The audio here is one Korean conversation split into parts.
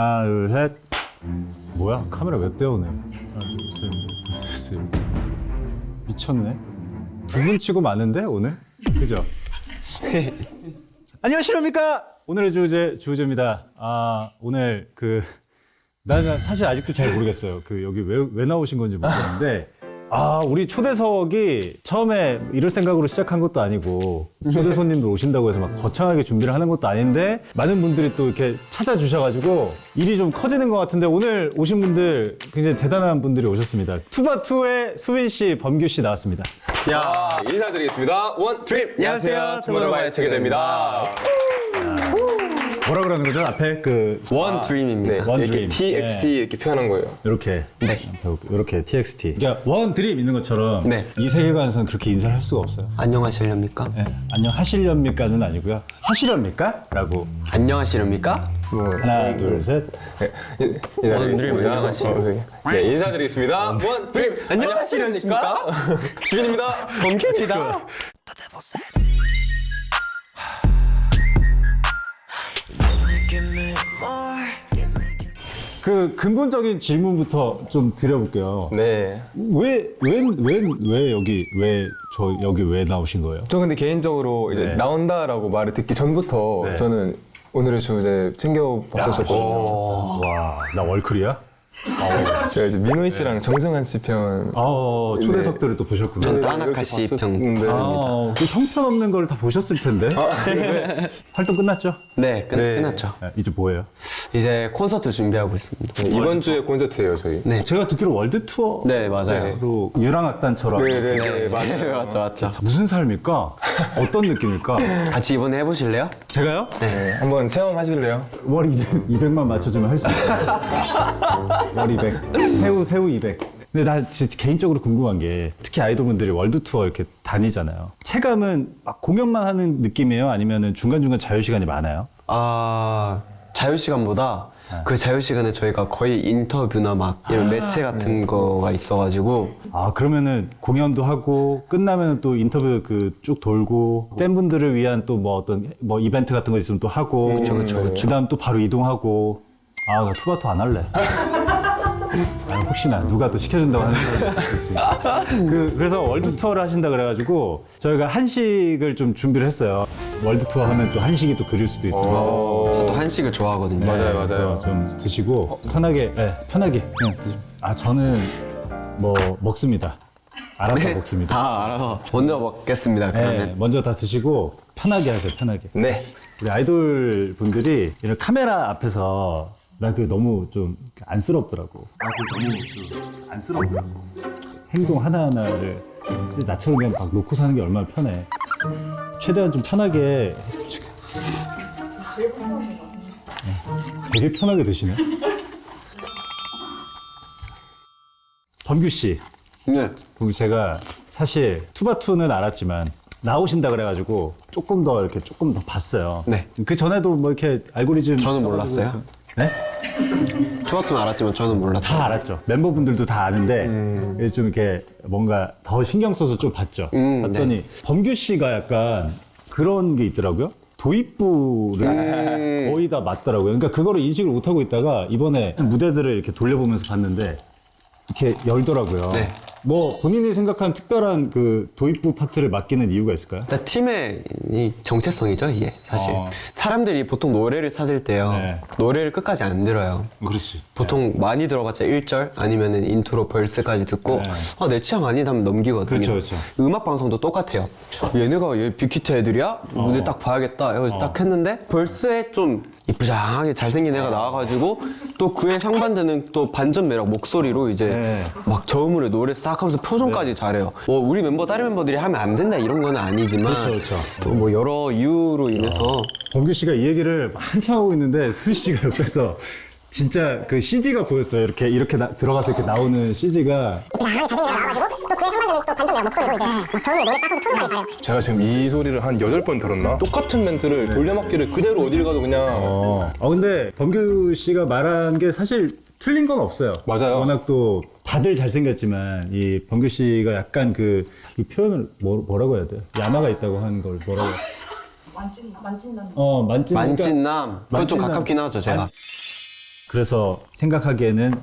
하나, 둘, 셋. 뭐야? 카메라 왜 떼어오네? 하나, 둘, 셋, 넷, 다섯, 여섯. 미쳤네. 두 분 치고 많은데 오늘? 그죠? 안녕하십니까? 오늘의 주제입니다. 오늘 난 사실 아직도 잘 모르겠어요. 여기 왜 나오신 건지 모르겠는데. 우리 초대석이 처음에 이럴 생각으로 시작한 것도 아니고 초대 손님들 오신다고 해서 막 거창하게 준비를 하는 것도 아닌데 많은 분들이 또 이렇게 찾아주셔가지고 일이 좀 커지는 것 같은데 오늘 오신 분들 굉장히 대단한 분들이 오셨습니다. 투바투의 수빈 씨, 범규 씨 나왔습니다. 야, 인사드리겠습니다. 원드림! 안녕하세요. 투모로우바이 체계됩니다. 뭐라 그러는 거죠? 앞에 원드림입니다. One 이렇게 Dream. TXT 네. 이렇게 표현한 거예요. 이렇게 이렇게 TXT. 그러니까 원 드림 있는 것처럼 네. 이 세계관에서는 그렇게 인사를 할 수가 없어요. 안녕하시렵니까? 네. 안녕하시렵니까는 아니고요. 하시렵니까? 라고 안녕하시렵니까? 하나 둘 셋. 인사드리겠습니다. 안녕하세요. 네, 인사드리겠습니다. 원드림! 안녕하십니까? 주빈입니다. 범규입니다. 근본적인 질문부터 좀 드려볼게요. 네. 여기 왜 나오신 거예요? 저 근데 개인적으로 이제 네. 나온다라고 말을 듣기 전부터 네. 저는 오늘의 주제 챙겨봤었거든요. 와, 나 월클이야? 제가 이제 민호이 씨랑 정승환 씨 편. 초대석들을 또 보셨구나. 전 따나카 씨 편 봤었는데. 봤습니다. 그 형편없는 걸 다 보셨을 텐데. 활동 끝났죠? 네, 끝났죠. 네, 이제 뭐예요? 이제 콘서트 준비하고 있습니다. 네, 이번 주에 콘서트예요, 저희. 네, 제가 듣기로 월드 투어. 네 맞아요. 로 유랑악단처럼 네, 맞아요. 맞죠. 무슨 삶일까? 어떤 느낌일까? 같이 이번에 해보실래요? 제가요? 네, 한번 체험하실래요? 월 200만 맞춰주면 할 수 있어요. 월 200. 새우 200. 근데 나 진짜 개인적으로 궁금한 게 특히 아이돌분들이 월드 투어 이렇게 다니잖아요. 체감은 막 공연만 하는 느낌이에요? 아니면 중간중간 자유시간이 많아요? 자유시간보다 그 자유시간에 저희가 거의 인터뷰나 막 이런 매체 같은 거가 있어가지고 그러면은 공연도 하고 끝나면 또 인터뷰 쭉 돌고 팬분들을 위한 또 뭐 어떤 뭐 이벤트 같은 거 있으면 또 하고 그쵸. 그다음 또 바로 이동하고 나 투바투 안 할래. 혹시나 누가 또 시켜준다고 하는 사람이 있을 수 있으니까. 그래서 월드 투어를 하신다 그래가지고 저희가 한식을 좀 준비를 했어요. 월드 투어 하면 또 한식이 또 그릴 수도 있어요. 저 또 한식을 좋아하거든요. 맞아요. 그래서 좀 드시고 편하게 편하게 그냥 드시고. 저는 뭐 먹습니다. 알아서 먹습니다. 알아서 먼저 먹겠습니다. 그러면 네, 먼저 다 드시고 편하게 하세요. 편하게. 네. 우리 아이돌 분들이 이런 카메라 앞에서 나 그게 너무 좀 안쓰럽더라고. 그게 너무 좀 안쓰럽더라고. 행동 하나하나를 나처럼 그냥 막 놓고 사는 게 얼마나 편해. 최대한 좀 편하게 했으면 좋겠어. 되게 편하게 드시네. 범규 씨. 네. 그리고 제가 사실 투바투는 알았지만 나오신다 그래가지고 조금 더 봤어요. 네. 그 전에도 뭐 이렇게 알고리즘 저는 몰랐어요. 네? 투어투는 알았지만 저는 몰랐죠. 다 알았죠. 멤버분들도 다 아는데 좀 이렇게 뭔가 더 신경 써서 좀 봤죠. 봤더니 범규 씨가 약간 그런 게 있더라고요. 도입부를 거의 다 맞더라고요. 그러니까 그거를 인식을 못 하고 있다가 이번에 무대들을 이렇게 돌려보면서 봤는데 이렇게 열더라고요. 네. 뭐 본인이 생각한 특별한 그 도입부 파트를 맡기는 이유가 있을까요? 일단 팀의 이 정체성이죠, 이게 사실. 어. 사람들이 보통 노래를 찾을 때요. 네. 노래를 끝까지 안 들어요. 그렇지. 보통 많이 들어봤자 1절 아니면은 인트로 벌스까지 듣고 네. 내 취향 아니다 하면 넘기거든요. 그렇죠. 음악 방송도 똑같아요. 얘 빅히트 애들이야? 무대 딱 봐야겠다. 여기서 딱 했는데 벌스에 좀 이쁘장하게 잘생긴 애가 나와가지고 또 그에 상반되는 또 반전 매력 목소리로 이제 네. 막 저음으로 노래 싹 하면서 표정까지 잘해요. 뭐 우리 멤버 다른 멤버들이 하면 안 된다 이런 건 아니지만 그렇죠. 또 뭐 여러 이유로 인해서 범규 씨가 이 얘기를 한참 하고 있는데 수빈 씨가 옆에서 진짜 그 CG가 보였어요. 이렇게 들어가서 이렇게 나오는 CG가 제가 지금 이 소리를 한 8번 들었나? 똑같은 멘트를 돌려막기를 그대로 어딜 가도 그냥. 근데 범규 씨가 말한 게 사실 틀린 건 없어요. 맞아요. 워낙 또 다들 잘생겼지만 이 범규 씨가 약간 이 표현을 뭐라고 해야 돼요? 야마가 있다고 하는 걸 뭐라고 해야 돼요? 만찢남. 만찢. 만찢남 그건 좀 만찢남. 가깝긴 하죠 제가. 그래서 생각하기에는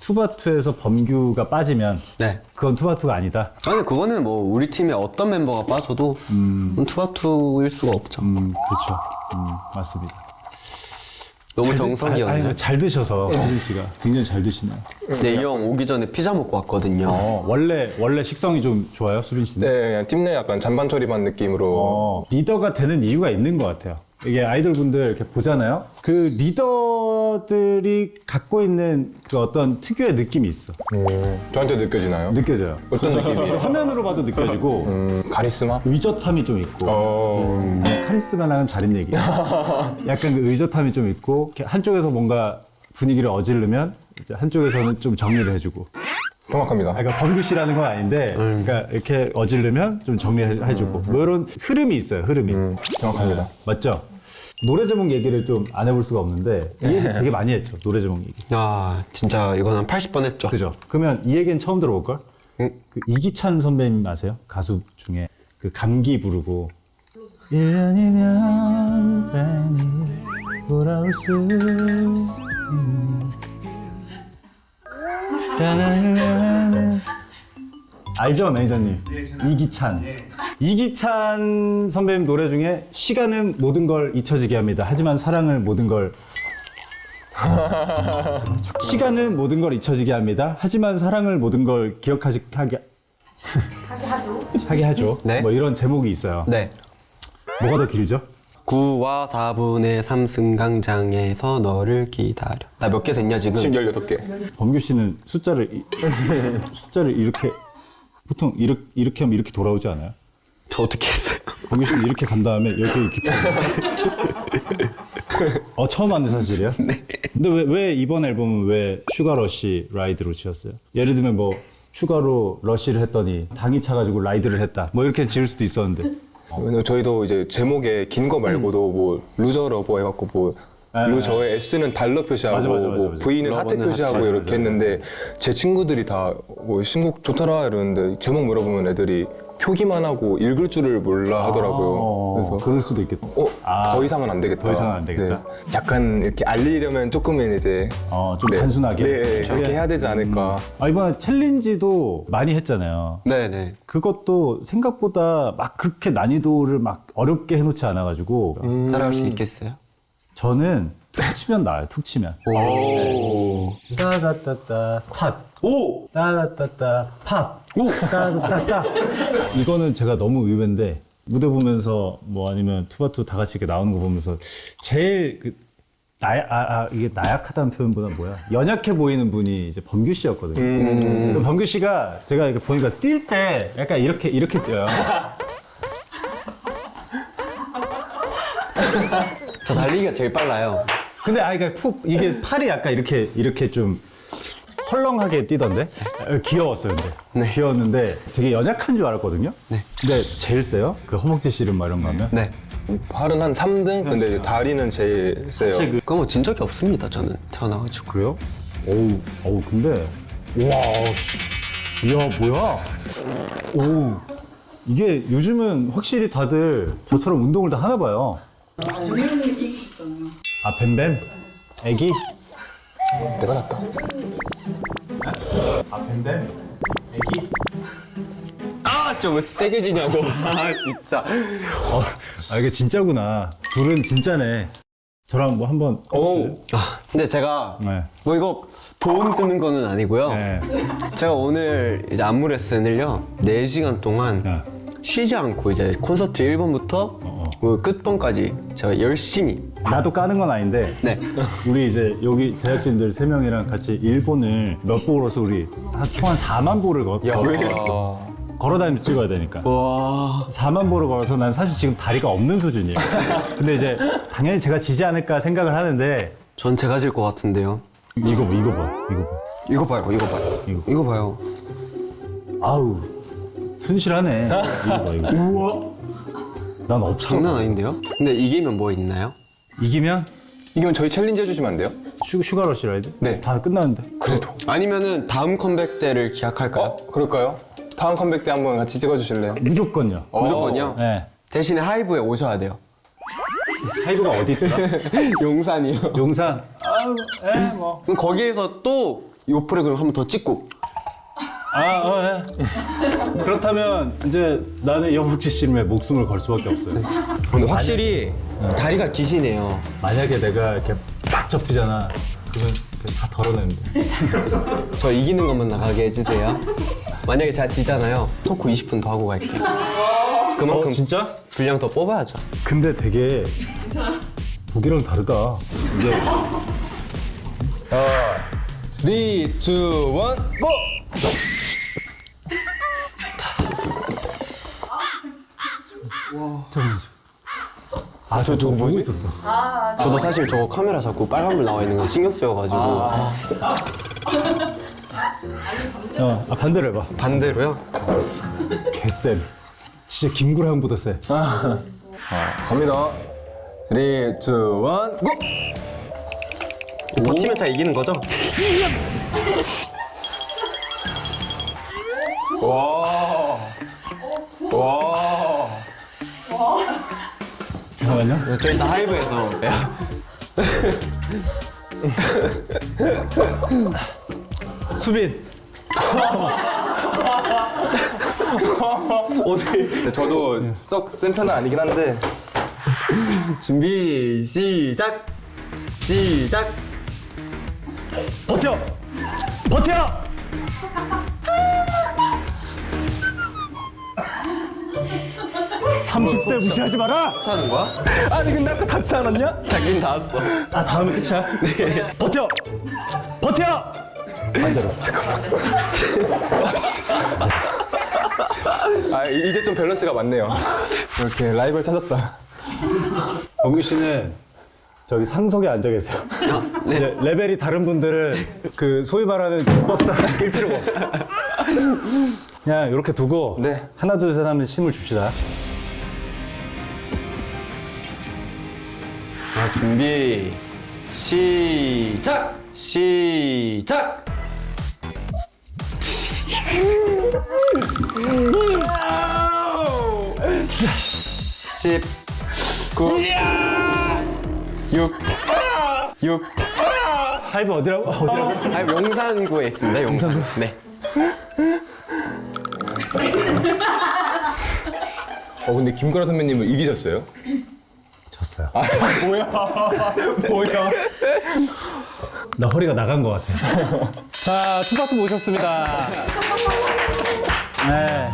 투바투에서 범규가 빠지면 네. 그건 투바투가 아니다. 아니 그거는 뭐 우리 팀에 어떤 멤버가 빠져도 그건 투바투일 수가 없죠. 그렇죠. 맞습니다. 너무 정석이었네. 아니, 잘 드셔서 혜진 씨가 굉장히 잘 드시네요. 네, 이 형 오기 전에 피자 먹고 왔거든요. 원래 식성이 좀 좋아요, 수빈 씨는? 네, 그냥 팀 내 약간 잔반 처리반 느낌으로. 리더가 되는 이유가 있는 것 같아요. 이게 아이돌 분들 이렇게 보잖아요. 그 리더들이 갖고 있는 그 어떤 특유의 느낌이 있어. 저한테 느껴지나요? 느껴져요. 어떤 느낌이에요? 화면으로 봐도 느껴지고 카리스마? 의젓함이 좀 있고 카리스마랑은 다른 얘기예요. 약간 그 의젓함이 좀 있고 이렇게 한쪽에서 뭔가 분위기를 어지르면 이제 한쪽에서는 좀 정리를 해주고. 정확합니다. 그러니까 범규 씨라는 건 아닌데, 그러니까 이렇게 어지르면 좀 정리해주고 뭐 이런 흐름이 있어요. 흐름이. 정확합니다. 맞죠? 노래 제목 얘기를 좀 안 해볼 수가 없는데 이 얘기 되게 많이 했죠. 노래 제목 얘기. 야 진짜 이건 한 80번 했죠. 그죠? 그러면 이 얘기는 처음 들어볼 걸? 그 이기찬 선배님 아세요? 가수 중에 그 감기 부르고 1년이면 되니 돌아올 수 알죠, 매니저님? 이기찬. 이기찬 선배님 노래 중에 시간은 모든 걸 잊혀지게 합니다. 하지만 사랑을 모든 걸 시간은 모든 걸 잊혀지게 합니다. 하지만 사랑을 모든 걸 하게 하죠. 네. 뭐 이런 제목이 있어요. 네. 뭐가 더 길죠? 9와 4분의 3승강장에서 너를 기다려. 나 몇 개 됐냐 지금? 18개. 범규 씨는 숫자를 이렇게 보통 이렇게 하면 이렇게 돌아오지 않아요? 저 어떻게 했어요? 범규 씨는 이렇게 간 다음에 이렇게 처음 하는 사실이에요? 네. 근데 왜 이번 앨범은 왜 슈가러시 라이드로 지었어요? 예를 들면 뭐 슈가로 러시를 했더니 당이 차가지고 라이드를 했다. 뭐 이렇게 지을 수도 있었는데. 왜냐면 저희도 이제 제목에 긴 거 말고도 뭐 루저 러버 해갖고 뭐 루저의 S는 달러 표시하고 맞아. 뭐 V는 하트 러버는 표시하고 하트. 이렇게 했는데 제 친구들이 다 뭐 신곡 좋더라 이러는데 제목 물어보면 애들이 표기만 하고 읽을 줄을 몰라 하더라고요. 그래서 그럴 수도 있겠다. 더 이상은 안 되겠다. 더 이상은 안 되겠다? 네. 약간 이렇게 알리려면 조금은 이제 좀 단순하게? 네, 그렇게 해야 되지 않을까. 이번에 챌린지도 많이 했잖아요. 네네. 그것도 생각보다 막 그렇게 난이도를 막 어렵게 해놓지 않아가지고 따라할 수 있겠어요? 저는 툭 치면 나와요. 툭 치면. 오. 따다따따 탑. 오! 따다따따 팝. 오! 따다따따. 이거는 제가 너무 의외인데 무대 보면서 뭐 아니면 투바투 다 같이 이렇게 나오는 거 보면서 제일 이게 나약하다는 표현보다 뭐야? 연약해 보이는 분이 이제 범규 씨였거든요. 범규 씨가 제가 이렇게 보니까 뛸 때 약간 이렇게 뛰어요. 저 달리기가 제일 빨라요. 근데 그러니까 이게 팔이 약간 이렇게 좀 헐렁하게 뛰던데 귀여웠어요. 근데 네. 귀여웠는데 되게 연약한 줄 알았거든요. 네. 근데 제일 세요. 그 허벅지 씨름 막 이런 거 하면. 네. 팔은 한 3등? 근데 이제 다리는 제일 세요. 그거 뭐 진 적이 없습니다 저는 태어나가지고. 그래요? 어우 근데 와, 이야 뭐야? 오, 이게 요즘은 확실히 다들 저처럼 운동을 다 하나 봐요. 재명이 이기고 싶잖아요. 아 뱀뱀? 애기? 내가 낫다. 아 뱀뱀? 애기? 저 왜 세게 지냐고. 아 진짜. 이게 진짜구나. 둘은 진짜네. 저랑 뭐 한번 해보실래요? 근데 제가 네. 뭐 이거 보험 드는 거는 아니고요. 네. 제가 오늘 이제 안무 레슨을요 4시간 동안 네. 쉬지 않고 이제 콘서트 1번부터 그 끝번까지 제가 열심히. 나도 까는 건 아닌데 네. 우리 이제 여기 제작진들 3명이랑 같이 일본을 몇 보러서 우리 총 한 4만 보를 걸어다니면서 찍어야 되니까 와. 4만 보를 걸어서 난 사실 지금 다리가 없는 수준이에요. 근데 이제 당연히 제가 지지 않을까 생각을 하는데 전 제가 질 것 같은데요. 이거 봐. 이거 봐요. 이거 봐요. 아우 순실하네. 이거 봐. 우와. 난 없어. 장난 아닌데요? 근데 이기면 뭐 있나요? 이기면 이건 저희 챌린지 해주시면 안 돼요? 슈가러시 라이드? 네. 다 끝났는데. 그래도. 아니면은 다음 컴백 때를 기약할까요? 그럴까요? 다음 컴백 때 한번 같이 찍어주실래요? 무조건요. 무조건요? 네. 대신에 하이브에 오셔야 돼요. 하이브가 어디 있더라? 용산이요. 용산. 뭐. 그럼 거기에서 또 요 프로그램 한 번 더 찍고. 그렇다면 이제 나는 여복지 씨름에 목숨을 걸 수밖에 없어요. 근데 확실히 다리가 기시네요. 만약에 내가 이렇게 막 접히잖아. 그러면 다 덜어내는데. 저 이기는 것만 나가게 해주세요. 만약에 제가 지잖아요. 토크 20분 더 하고 갈게요. 그만큼 진짜? 분량 더 뽑아야죠. 근데 되게 보기랑 다르다. 이게 3, 2, 1, 고! 저 저거 보고 있었어. 저도 사실 저거 카메라 자꾸 빨간불 나와 있는 거 신경 쓰여가지고 반대로 해봐. 반대로요. 개쎄. 진짜 김구라형보다 쎄. 갑니다. 3, 2, 1, 고! 버티면 제가 이기는 거죠? 잠깐만요. 저희 다 하이브에서 수빈. 근데 저도 썩 센 편은 아니긴 한데 준비 시작. 시작. 버텨! 버텨! (30대) 무시하지 마라! 하는 거야? 아니 근데 아까 닿지 않았냐? 자기는 다 왔어. 다음에 끝이야. 네. 버텨! 버텨! 반대로. 이제 좀 밸런스가 맞네요. 이렇게 라이벌 찾았다. 영규 씨는 저기 상석에 앉아 계세요. 네. 이제 레벨이 다른 분들은 그 소위 말하는 국법상 낄 필요가 없어. 그냥 이렇게 두고 네. 하나 둘 셋 하면 힘을 줍시다. 준비 시작. 시작. 10 9 6 6 하이브 어디라고? 어디라고? 아, 용산구에 있습니다. 용산구. 네. 근데 김구라 선배님을 이기셨어요? 졌어요. 뭐야? 나 허리가 나간 것 같아. 자, 투바투 모셨습니다. 네.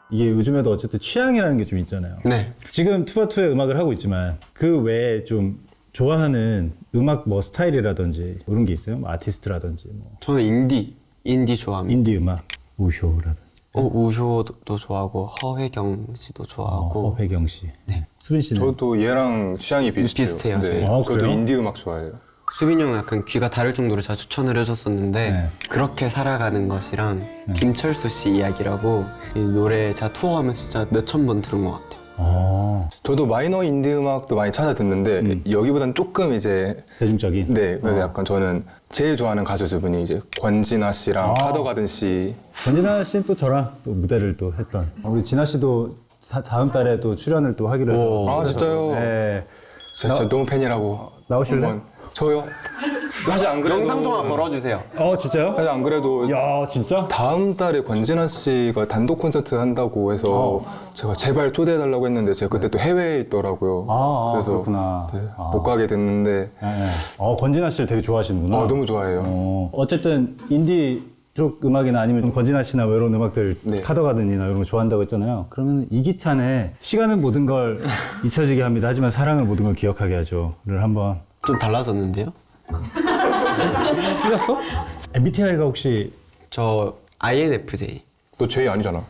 이게 요즘에도 어쨌든 취향이라는 게 좀 있잖아요. 네. 지금 투바투의 음악을 하고 있지만 그 외에 좀 좋아하는 음악 뭐 스타일이라든지 이런 게 있어요? 뭐 아티스트라든지 뭐 저는 인디 좋아합니다. 인디 음악, 우효라든지 우효도 좋아하고 허회경 씨도 좋아하고 허회경 씨, 수빈 씨는 저도 얘랑 취향이 비슷해요. 비슷해요, 네. 저희. 아, 저도 그래요? 인디 음악 좋아해요. 수빈이 형은 약간 귀가 다를 정도로 제가 추천을 해줬었는데 네. 그렇게 살아가는 것이랑 김철수 씨 이야기라고 이 노래 제가 투어하면서 진짜 몇천 번 들은 것 같아요. 저도 마이너 인디 음악도 많이 찾아 듣는데 여기보단 조금 이제 대중적인. 네 그래서 약간 저는 제일 좋아하는 가수 두 분이 이제 권진아 씨랑 카더가든 씨. 권진아 씨는 또 저랑 또 무대를 또 했던 우리 진아 씨도 다음 달에 또 출연을 또 하기로 해서. 오. 아 진짜요? 네. 제가 진짜 너무 팬이라고. 나오실래? 한번. 저요? 사실 안 그래도 영상 통화 걸어주세요. 진짜요? 사실 안 그래도 야, 진짜? 다음 달에 권진아 씨가 단독 콘서트 한다고 해서 제가 제발 초대해달라고 했는데 제가 그때 또 해외에 있더라고요. 그래서 그렇구나. 네, 못 가게 됐는데 권진아 씨를 되게 좋아하시는구나. 너무 좋아해요. 어쨌든 인디 쪽 음악이나 아니면 권진아 씨나 뭐 이런 음악들 네. 카더가든이나 이런 거 좋아한다고 했잖아요. 그러면 이기찬의 시간은 모든 걸 잊혀지게 합니다. 하지만 사랑을 모든 걸 기억하게 하죠를 한번. 좀 달라졌는데요? 틀렸어? MBTI가 혹시 저 INFJ. 너 J 아니잖아.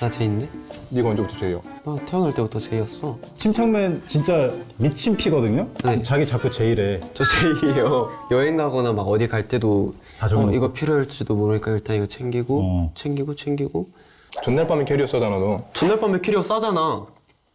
나 J인데? 네가 언제부터 J야? 나 태어날 때부터 J였어. 침착맨 진짜 미친 피거든요? 네. 자기 자꾸 J래. 저 J예요. 여행 가거나 막 어디 갈 때도 다 적어놓고. 이거 필요할지도 모르니까 일단 이거 챙기고 어. 챙기고 전날 밤에 캐리어 써잖아 너. 전날 밤에 캐리어 싸잖아.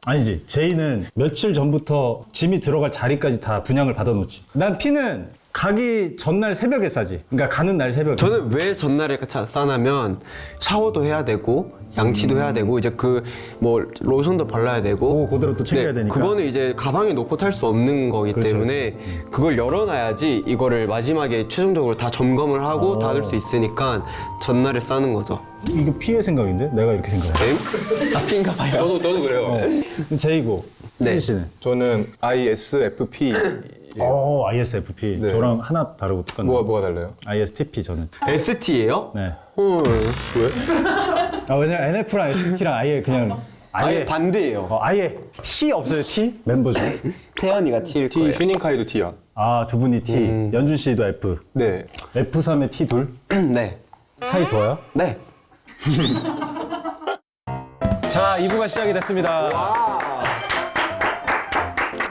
아니지. J는 며칠 전부터 짐이 들어갈 자리까지 다 분양을 받아놓지. 난 P는 가기 전날 새벽에 싸지. 그러니까 가는 날 새벽에. 저는 왜 전날에 싸냐면 샤워도 해야 되고 양치도 해야 되고 이제 그 뭐 로션도 발라야 되고 그대로 또 챙겨야 되니까. 그거는 이제 가방에 놓고 탈 수 없는 거기 그렇죠, 때문에 그걸 열어놔야지 이거를 마지막에 최종적으로 다 점검을 하고 닫을 수 있으니까 전날에 싸는 거죠. 이거 피해 생각인데? 내가 이렇게 생각해. 엥? 앞인가 봐요. 저도 그래요. 제이고, 네. 수진 씨는? 저는 ISFP. ISFP. 네. 저랑 하나 다르고 똑같네요. 뭐가 달라요? ISTP 저는. ST예요? 네. 헐. 왜냐면 NF랑 ST랑 아예 그냥 아예 반대예요. 아예 T 없어요, T? 멤버 중에? 태연이가 T일 T, 거예요. 휴닝카이도 T야. 아, 두 분이 T. 연준 씨도 F. 네. F3에 T 둘? 네. 사이 좋아요? 네. 자, 2부가 시작이 됐습니다.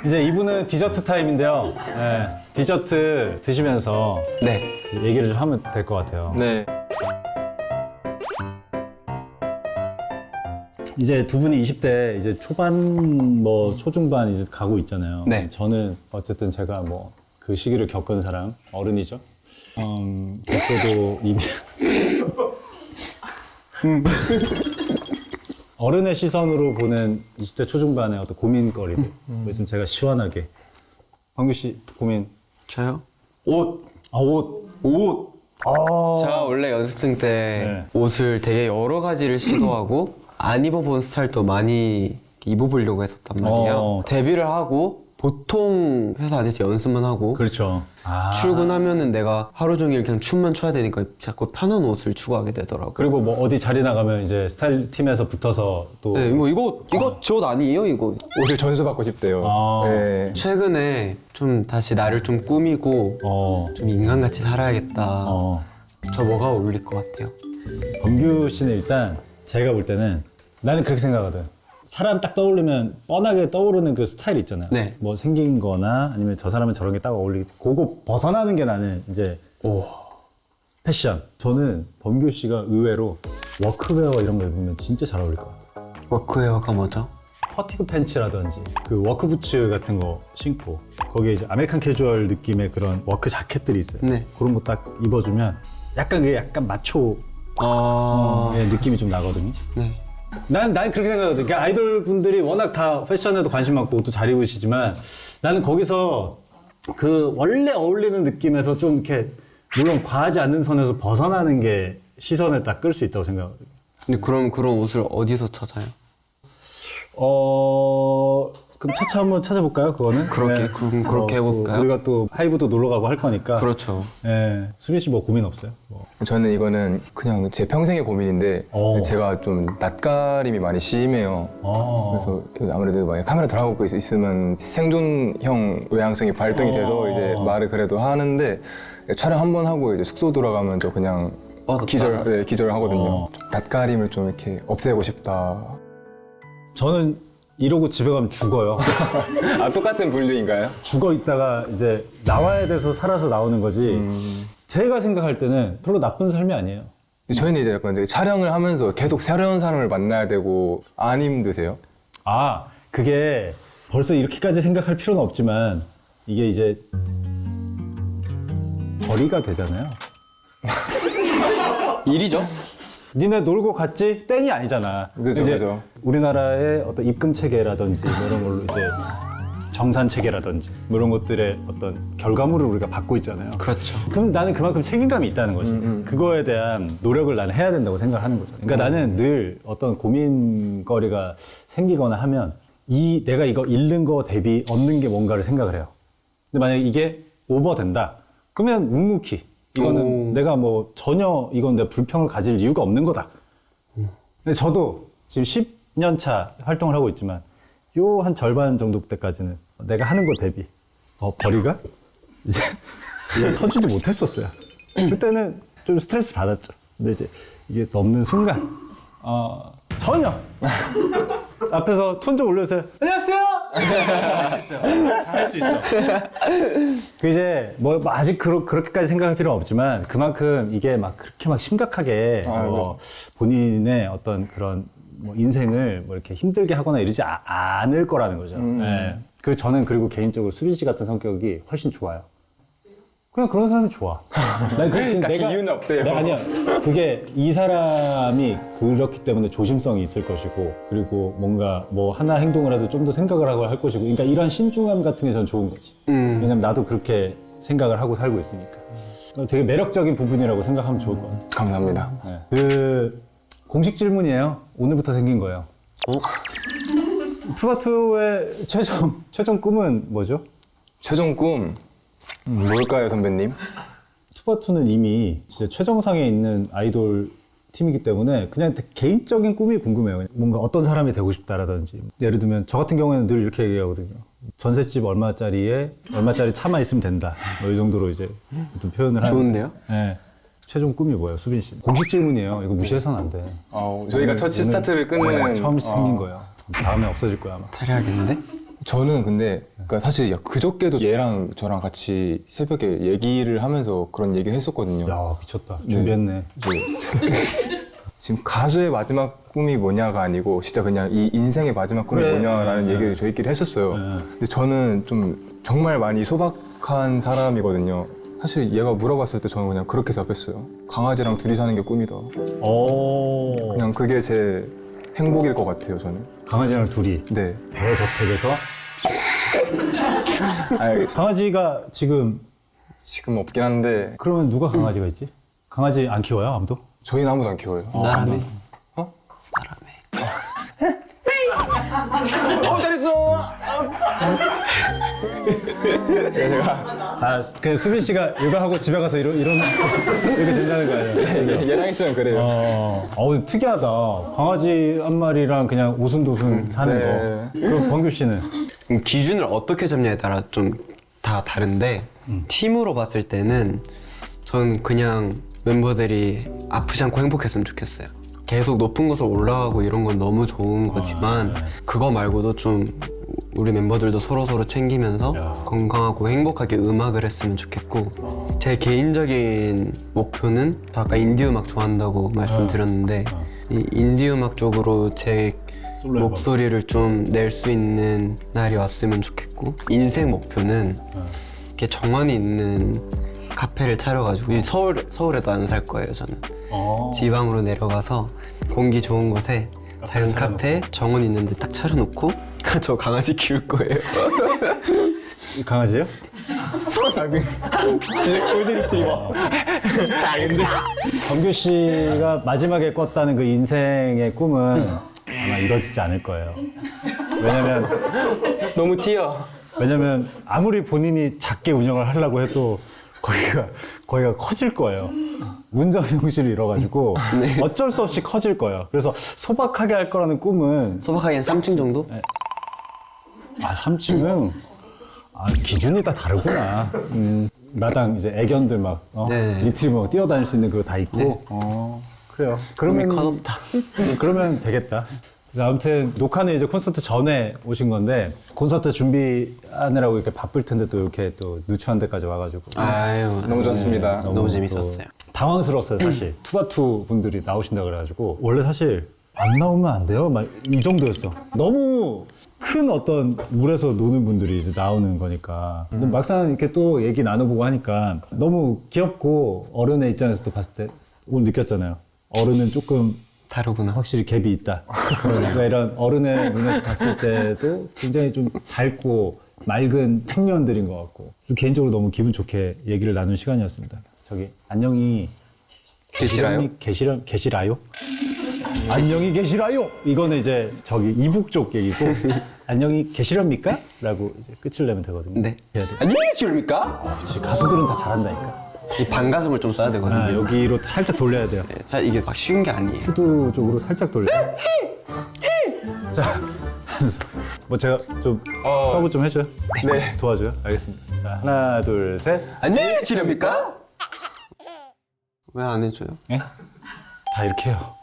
이제 2부는 디저트 타임인데요. 네, 디저트 드시면서 네. 이제 얘기를 좀 하면 될 것 같아요. 네. 이제 두 분이 20대 이제 초반 뭐 초중반 이제 가고 있잖아요. 네. 저는 어쨌든 제가 뭐 그 시기를 겪은 사람 어른이죠. 그때도 이미 어른의 시선으로 보는 20대 초중반의 어떤 고민거리들. 그래서 제가 시원하게 황규 씨 고민. 저요? 옷. 아, 옷. 옷. 아. 제가 원래 연습생 때 네. 옷을 되게 여러 가지를 시도하고 안 입어본 스타일도 많이 입어보려고 했었단 말이에요. 데뷔를 하고 보통 회사 안에서 연습만 하고 그렇죠. 아. 출근하면은 내가 하루 종일 그냥 춤만 춰야 되니까 자꾸 편한 옷을 추구하게 되더라고요. 그리고 뭐 어디 자리 나가면 이제 스타일 팀에서 붙어서 또 네, 뭐 이거 제 옷 아니에요, 이거. 옷을 전수받고 싶대요. 아. 네. 최근에 좀 다시 나를 좀 꾸미고 좀 인간같이 살아야겠다. 저 뭐가 어울릴 것 같아요? 범규 씨는 일단 제가 볼 때는 나는 그렇게 생각하거든. 사람 딱 떠오르면 뻔하게 떠오르는 그 스타일 있잖아요. 네. 뭐 생긴 거나 아니면 저 사람은 저런 게 딱 어울리겠지. 그거 벗어나는 게 나는 이제 패션. 저는 범규 씨가 의외로 워크웨어 이런 거 입으면 진짜 잘 어울릴 것 같아요. 워크웨어가 뭐죠? 퍼티그 팬츠라든지 그 워크 부츠 같은 거 신고 거기에 이제 아메리칸 캐주얼 느낌의 그런 워크 자켓들이 있어요. 네. 그런 거 딱 입어주면 약간 그게 약간 마초의 느낌이 좀 나거든요. 네. 난 그렇게 생각하거든. 그러니까 아이돌 분들이 워낙 다 패션에도 관심 많고 옷도 잘 입으시지만 나는 거기서 그 원래 어울리는 느낌에서 좀 이렇게 물론 과하지 않는 선에서 벗어나는 게 시선을 딱 끌 수 있다고 생각하거든요. 근데 그럼 그런 옷을 어디서 찾아요? 그럼 차차 한번 찾아볼까요? 그거는? 그렇게, 그럼 그렇게 해볼까요? 또 우리가 또 하이브도 놀러 가고 할 거니까. 그렇죠. 예. 수빈 씨 뭐 고민 없어요? 뭐. 저는 이거는 그냥 제 평생의 고민인데 제가 좀 낯가림이 많이 심해요. 그래서 아무래도 막 카메라 돌아가고 있으면 생존형 외향성이 발동이 돼서 이제 말을 그래도 하는데 촬영 한 번 하고 이제 숙소 돌아가면 저 그냥 기절하거든요. 낯가림을 좀 이렇게 없애고 싶다. 저는 이러고 집에 가면 죽어요. 아, 똑같은 분류인가요? 죽어 있다가 이제 나와야 돼서 살아서 나오는 거지. 제가 생각할 때는 별로 나쁜 삶이 아니에요. 저희는 이제 약간 이제 촬영을 하면서 계속 새로운 사람을 만나야 되고 안 힘드세요? 아, 그게 벌써 이렇게까지 생각할 필요는 없지만 이게 이제 벌이가 되잖아요. 일이죠? 니네 놀고 갔지? 땡이 아니잖아. 그죠, 이제 그죠. 우리나라의 어떤 입금 체계라든지 뭐 이런 걸로 이제 정산 체계라든지 뭐 이런 것들의 어떤 결과물을 우리가 받고 있잖아요. 그렇죠. 그럼 나는 그만큼 책임감이 있다는 거지. 그거에 대한 노력을 나는 해야 된다고 생각하는 거죠. 그러니까 나는 늘 어떤 고민거리가 생기거나 하면 내가 이거 잃는 거 대비 얻는 게 뭔가를 생각을 해요. 근데 만약에 이게 오버된다. 그러면 묵묵히 이거는 내가 뭐 전혀 이건 내가 불평을 가질 이유가 없는 거다. 근데 저도 지금 10년 차 활동을 하고 있지만 요 한 절반 정도 때까지는 내가 하는 거 대비 벌이가 이제 터지지 못했었어요. 그때는 좀 스트레스 받았죠. 근데 이제 이게 넘는 순간 전혀 앞에서 톤 좀 올려주세요. 안녕하세요. 할 수 있어. 그 이제 뭐 아직 그렇게까지 생각할 필요는 없지만 그만큼 이게 막 그렇게 막 심각하게 본인의 어떤 그런 뭐 인생을 뭐 이렇게 힘들게 하거나 이러지 않을 거라는 거죠. 네. 그리고 저는 그리고 개인적으로 수빈 씨 같은 성격이 훨씬 좋아요. 그냥 그런 사람이 좋아. 난 딱히 이유는 없대요. 아니야. 그게 이 사람이 그렇기 때문에 조심성이 있을 것이고, 그리고 뭔가 뭐 하나 행동을 해도 좀 더 생각을 하고 할 것이고, 그러니까 이런 신중함 같은 게 전 좋은 거지. 왜냐면 나도 그렇게 생각을 하고 살고 있으니까. 되게 매력적인 부분이라고 생각하면 좋을 것 같아. 감사합니다. 네. 그 공식 질문이에요. 오늘부터 생긴 거예요. 투바투의 최종 꿈은 뭐죠? 최종 꿈 뭘까요, 선배님? 투바투는 이미 진짜 최정상에 있는 아이돌 팀이기 때문에 그냥 개인적인 꿈이 궁금해요. 뭔가 어떤 사람이 되고 싶다라든지. 예를 들면 저 같은 경우에는 늘 이렇게 얘기하거든요. 전셋집 얼마짜리 차만 있으면 된다. 뭐 이 정도로 이제 어떤 표현을 하는. 좋은데요? 네. 최종 꿈이 뭐예요, 수빈 씨? 공식 질문이에요. 이거 무시해서는 안 돼. 저희가 첫 스타트를 끊는 처음 생긴 거예요. 다음에 없어질 거야 아마. 잘해야겠는데? 저는 근데 그러니까 사실 그저께도 얘랑 저랑 같이 새벽에 얘기를 하면서 그런 얘기를 했었거든요. 야 미쳤다. 준비했네. 지금 가수의 마지막 꿈이 뭐냐가 아니고 진짜 그냥 이 인생의 마지막 꿈이 그래. 뭐냐라는 얘기를 저희끼리 했었어요. 근데 저는 좀 정말 많이 소박한 사람이거든요. 사실 얘가 물어봤을 때 저는 그냥 그렇게 답했어요. 강아지랑 둘이 사는 게 꿈이다. 오. 그냥 그게 제 행복일 것 같아요, 저는. 강아지랑 둘이 네. 대저택에서 아니, 강아지가 지금 지금 없긴 한데 그러면 누가 강아지가 있지? 강아지 안 키워요 아무도? 저희는 아무도 안 키워요. 나라네. 어? 아, 그냥 수빈 씨가 육아하고 집에 가서 이렇게 된다는 거 아니에요? 얘랑 있으면 그래요. 특이하다. 강아지 한 마리랑 그냥 오순도순 사는 네. 거. 그럼 권규 씨는? 기준을 어떻게 잡냐에 따라 좀 다 다른데 팀으로 봤을 때는 저는 그냥 멤버들이 아프지 않고 행복했으면 좋겠어요. 계속 높은 곳으로 올라가고 이런 건 너무 좋은 거지만 그거 말고도 좀 우리 멤버들도 서로서로 챙기면서 야. 건강하고 행복하게 음악을 했으면 좋겠고 제 개인적인 목표는 아까 인디 음악 좋아한다고 말씀드렸는데 이 인디 음악 쪽으로 제 솔로 앨범. 목소리를 좀 낼 수 있는 날이 왔으면 좋겠고 인생 목표는 이렇게 정원이 있는 카페를 차려가지고 이 서울에도 안 살 거예요 저는. 지방으로 내려가서 공기 좋은 곳에 작은 카페 정원 있는데 딱 차려놓고 저 강아지 키울 거예요. 강아지요? 골든 리트리버. 작은데? 권규 씨가 마지막에 꿨다는 그 인생의 꿈은 아마 이루어지지 않을 거예요. 너무 튀어. 왜냐면 아무리 본인이 작게 운영을 하려고 해도 거기가 커질 거예요. 문전용실을 잃어가지고 어쩔 수 없이 커질 거예요. 그래서 소박하게 할 거라는 꿈은 소박하게는 3층 정도? 3층은 기준이 다 다르구나. 마당 이제 애견들 막 네. 리트리버 뛰어다닐 수 있는 그거 다 있고. 네. 그래요. 꿈이 그러면 커졌다. 그러면 되겠다. 그래서 아무튼 녹화는 이제 콘서트 전에 오신 건데 콘서트 준비하느라고 이렇게 바쁠 텐데 또 이렇게 또 누추한 데까지 와가지고 아유 너무 좋았습니다. 너무 재밌었어요. 당황스러웠어요 사실. 투바투 분들이 나오신다 그래가지고 원래 사실 안 나오면 안 돼요? 막 이 정도였어. 너무 큰 어떤 물에서 노는 분들이 이제 나오는 거니까. 근데 막상 이렇게 또 얘기 나눠보고 하니까 너무 귀엽고 어른의 입장에서 또 봤을 때 오늘 느꼈잖아요. 어른은 조금 다르구나. 확실히 갭이 있다. 그러니까 이런 어른의 눈에서 봤을 때도 굉장히 좀 밝고 맑은 청년들인 것 같고 그래서 개인적으로 너무 기분 좋게 얘기를 나눈 시간이었습니다. 저기 안녕히 계시라요? 계시라요? 안녕히 계시라요? 이거는 이제 저기 이북 쪽 얘기고 안녕히 계시렵니까? 라고 이제 끝을 내면 되거든요. 네. 해야 돼. 안녕히 계십니까? 그치, 가수들은 다 잘한다니까. 이 반가슴을 좀 써야 되거든요. 여기로 살짝 돌려야 돼요. 네, 자 이게 막 쉬운 게 아니에요. 후드 쪽으로 살짝 돌려. 자, 뭐 제가 좀 서브 좀 해줘요. 네. 도와줘요. 알겠습니다. 자, 하나, 둘, 셋. 안녕히 계십니까? 왜 안 해줘요? 예? 다 이렇게 해요.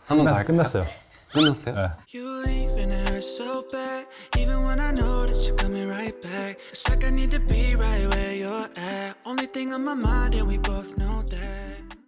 한 번 더 할까요? 끝났어요. 끝났어요? 네. You leaving it hurts so bad. Even when I know that you're coming right back, it's like I need to be right where you're at. Only thing on my mind, and we both know that.